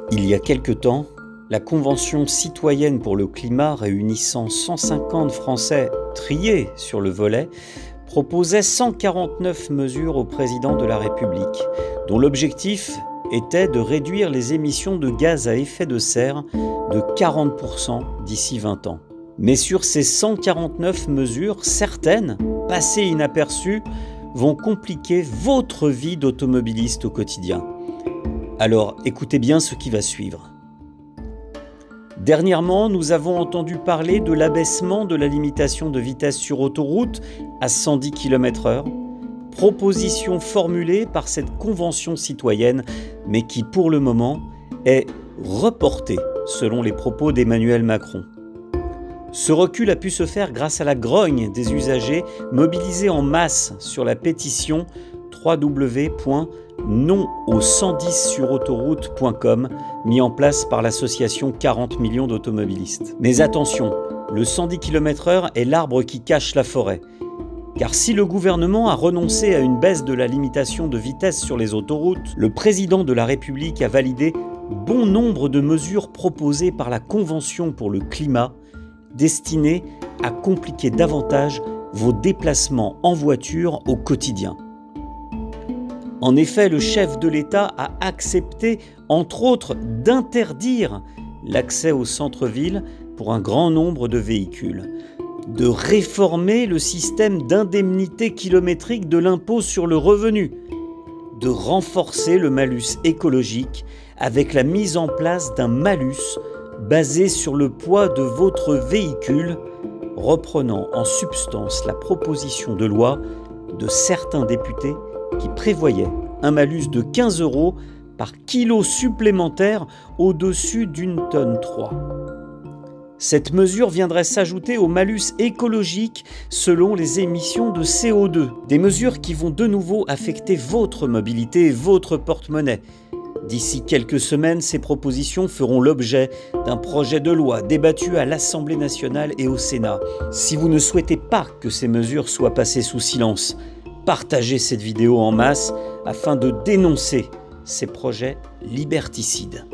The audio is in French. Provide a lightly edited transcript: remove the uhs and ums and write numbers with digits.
Il y a quelque temps, la Convention citoyenne pour le climat, réunissant 150 Français triés sur le volet, proposait 149 mesures au président de la République, dont l'objectif était de réduire les émissions de gaz à effet de serre de 40% d'ici 20 ans. Mais sur ces 149 mesures, certaines, passées inaperçues, vont compliquer votre vie d'automobiliste au quotidien. Alors écoutez bien ce qui va suivre. Dernièrement, nous avons entendu parler de l'abaissement de la limitation de vitesse sur autoroute à 110 km/h, proposition formulée par cette convention citoyenne, mais qui pour le moment est reportée selon les propos d'Emmanuel Macron. Ce recul a pu se faire grâce à la grogne des usagers mobilisés en masse sur la pétition www.non-au110-sur-autoroute.com mis en place par l'association 40 millions d'automobilistes. Mais attention, le 110 km/h est l'arbre qui cache la forêt. Car si le gouvernement a renoncé à une baisse de la limitation de vitesse sur les autoroutes, le président de la République a validé bon nombre de mesures proposées par la Convention pour le climat, destinées à compliquer davantage vos déplacements en voiture au quotidien. En effet, le chef de l'État a accepté, entre autres, d'interdire l'accès au centre-ville pour un grand nombre de véhicules, de réformer le système d'indemnité kilométrique de l'impôt sur le revenu, de renforcer le malus écologique avec la mise en place d'un malus basé sur le poids de votre véhicule, reprenant en substance la proposition de loi de certains députés qui prévoyait un malus de 15 € par kilo supplémentaire au-dessus d'une tonne 3. Cette mesure viendrait s'ajouter au malus écologique selon les émissions de CO2, des mesures qui vont de nouveau affecter votre mobilité et votre porte-monnaie. D'ici quelques semaines, ces propositions feront l'objet d'un projet de loi débattu à l'Assemblée nationale et au Sénat. Si vous ne souhaitez pas que ces mesures soient passées sous silence, partagez cette vidéo en masse afin de dénoncer ces projets liberticides.